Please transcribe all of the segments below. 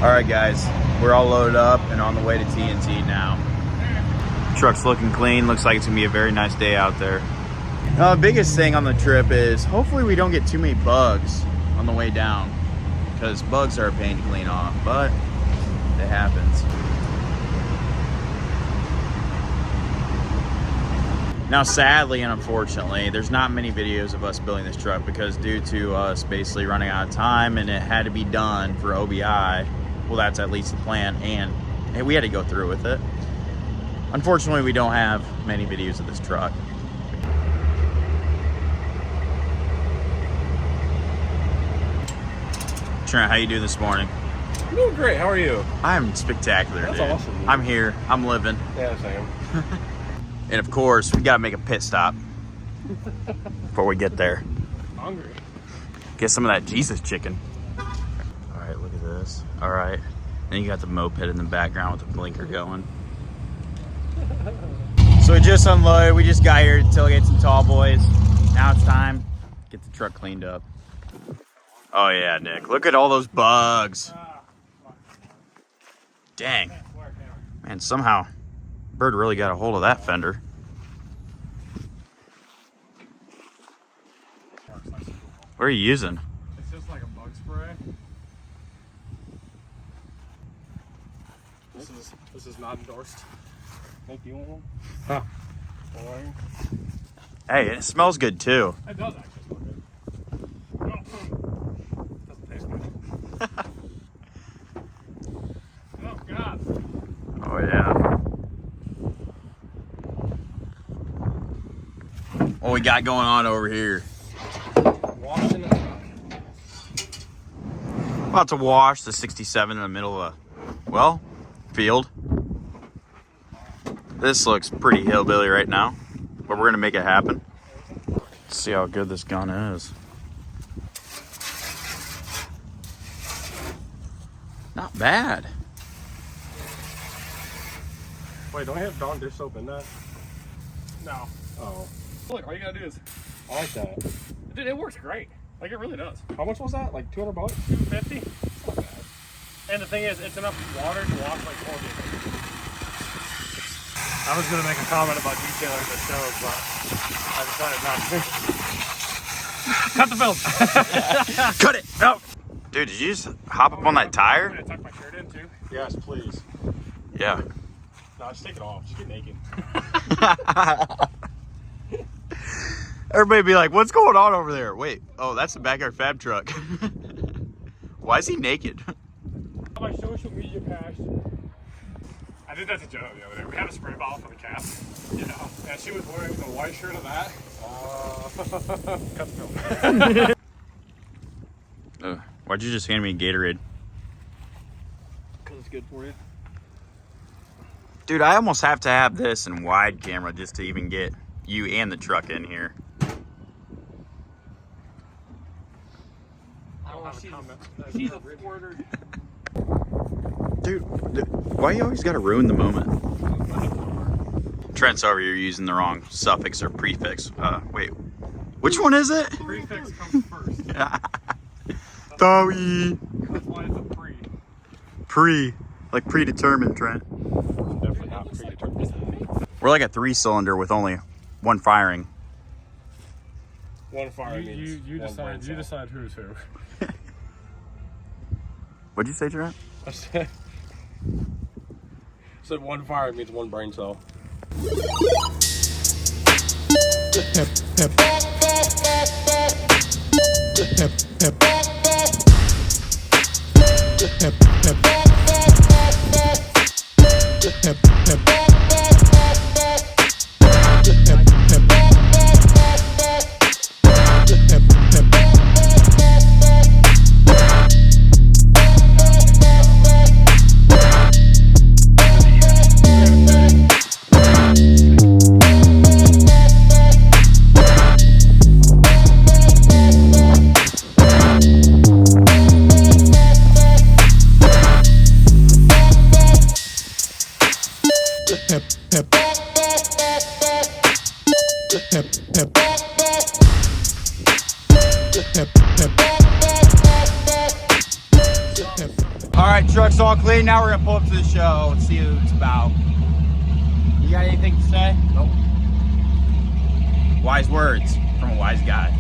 All right, guys, we're all loaded up and on the way to TNT now. Truck's looking clean. Looks like it's gonna be a very nice day out there. The biggest thing on the trip is hopefully we don't get too many bugs on the way down, because bugs are a pain to clean off, but it happens. Now, sadly and unfortunately, there's not many videos of us building this truck because due to us basically running out of time and it had to be done for OBI, well, that's at least the plan, and we had to go through with it. Unfortunately, we don't have many videos of this truck. Trent, how you doing this morning? I'm doing great. How are you? I'm spectacular, That's dude. awesome, dude. I'm here. I'm living. Yeah, same. And of course, we gotta make a pit stop before we get there. Hungry. Get some of that Jesus chicken. All right, look at this. All right. Then you got the moped in the background with the blinker going. So we just unloaded. We just got here to tailgate some tall boys. Now it's time to get the truck cleaned up. Oh yeah, Nick. Look at all those bugs. Dang. Man, somehow Bird really got a hold of that fender. What are you using? It's just like a bug spray. This is not endorsed. Thank you. Huh. Boring. Hey, it smells good too. It does actually smell good. Doesn't taste good. Oh God. Oh yeah. What we got going on over here? Washing it. About to wash the 67 in the middle of a, well, field. This looks pretty hillbilly right now, but we're gonna make it happen. Let's see how good this gun is. Not bad. Wait, don't we have Dawn dish soap in that? No. Oh. Look, all you gotta do is, I like that. dude, it works great. Like, it really does. How much was that? Like $200? $250. It's not bad. And the thing is, it's enough water to wash like 4 vehicles. I was gonna make a comment about detailing the stove, but I decided not to. Cut the film. Cut it! No! Dude, did you just hop up on that I'm tire? gonna tuck my shirt in too. Yes, please. Yeah. No, just take it off. Just get naked. Everybody be like, what's going on over there? Wait, oh, that's the backyard fab truck. Why is he naked? My social media page. I did that to Joe the other day. We had a spray bottle for the cat, you know, and she was wearing the white shirt of that. Cut the film. Why'd you just hand me a Gatorade? Because it's good for you. Dude, I almost have to have this in wide camera just to even get you and the truck in here. I don't have a comment. She's a quarter. Dude, why you always gotta ruin the moment? Trent's over here using the wrong suffix or prefix. Wait, which one is it? Prefix comes first. Dowie. That's why it's a pre. Pre, like predetermined, Trent. Definitely not predetermined. We're like a 3-cylinder with only one firing. One fire means You one brain decide. You cell. decide who's who. What'd you say, Trent? I said one fire means one brain cell. Truck's all clean. Now we're gonna pull up to the show and see what it's about. You got anything to say? Nope. Wise words from a wise guy.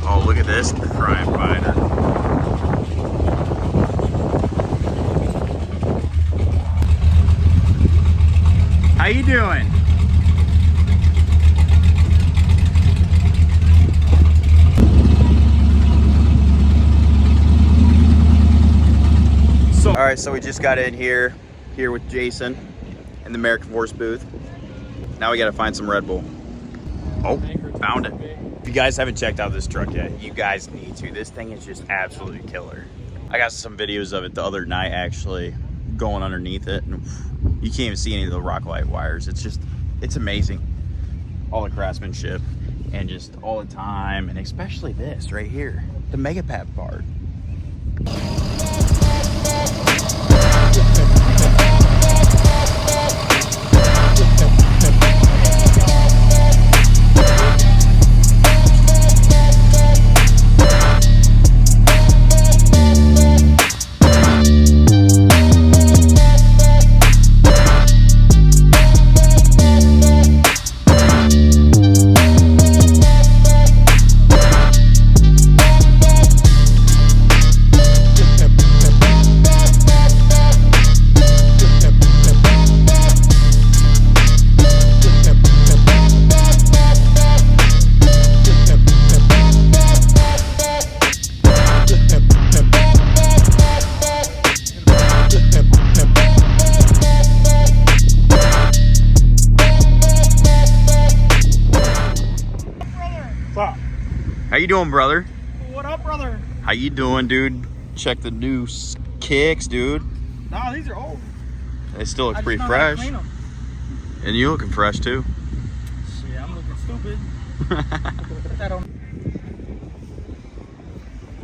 Oh, look at this crime fighter. How you doing? All right, so we just got in here with Jason in the American Force booth. Now we gotta find some Red Bull. Oh, found it. If you guys haven't checked out this truck yet, you guys need to. This thing is just absolutely killer. I got some videos of it the other night actually going underneath it, and you can't even see any of the rock light wires. It's amazing. All the craftsmanship and just all the time, and especially this right here, the Mega Pad part. How you doing, brother? What up, brother? How you doing, dude? Check the new kicks, dude. Nah, these are old. They still look I pretty just know how to fresh. clean 'em. And you looking fresh, too. Shit, I'm looking stupid. Put that on.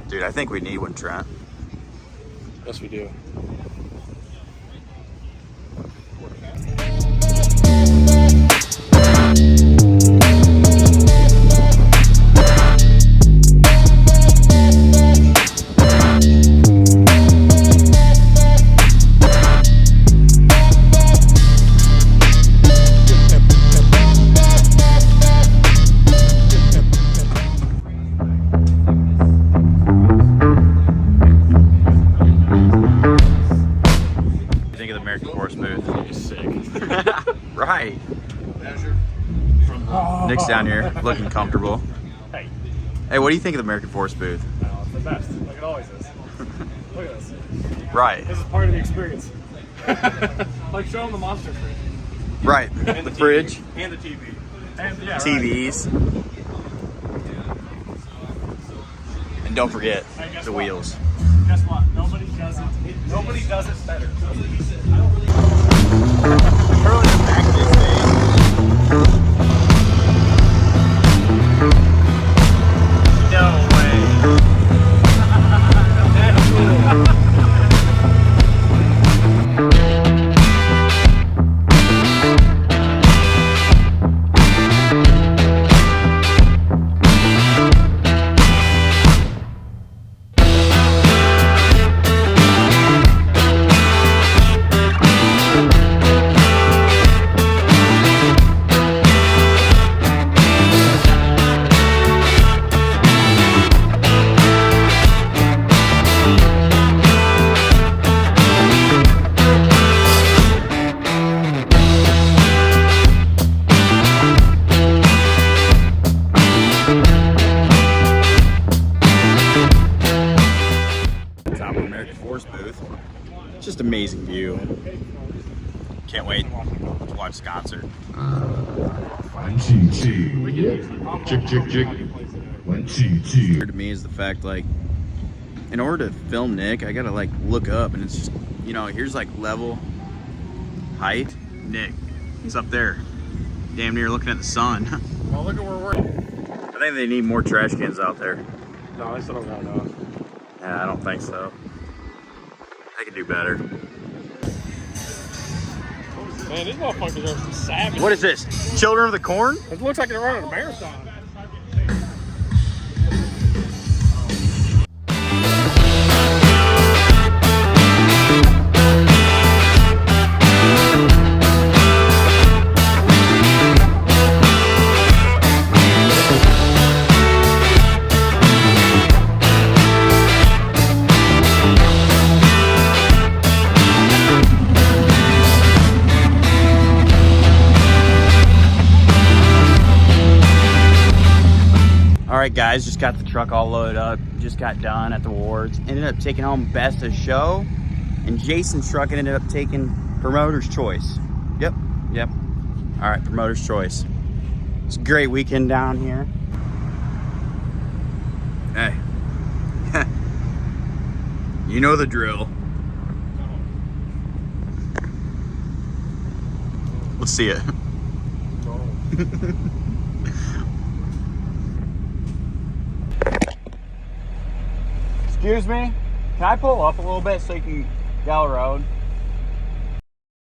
Dude, I think we need one, Trent. Yes, we do. Right. Nick's down here looking comfortable. Hey. Hey, what do you think of the American Force booth? Oh, it's the best, like it always is. Look at this. Right. This is part of the experience. Like, show them the monster fridge. Right. And the fridge. And the TV. And, yeah, TVs. Right. And don't forget the what? wheels. Guess what? Nobody does it better. No way. That's cool. Just amazing view. Can't wait to watch the concert. 1 2 2 Chick chick chick 1 2 2 Weird to me is the fact, like, in order to film Nick, I gotta like look up, and it's just, you know, here's like level height. Nick, he's up there, damn near looking at the sun. Well, look at where we're at. I think they need more trash cans out there. No, I still don't got enough. Yeah, I don't think so. They could do better. What was Man, these motherfuckers are some savages. What is this? Children of the Corn? It looks like they're running a marathon. All right, guys, just got the truck all loaded up. Just got done at the awards. Ended up taking home best of show, and Jason's truck ended up taking promoter's choice. Yep. All right, promoter's choice. It's a great weekend down here. Hey, you know the drill. Let's see it. Excuse me, can I pull up a little bit so you can get on the road?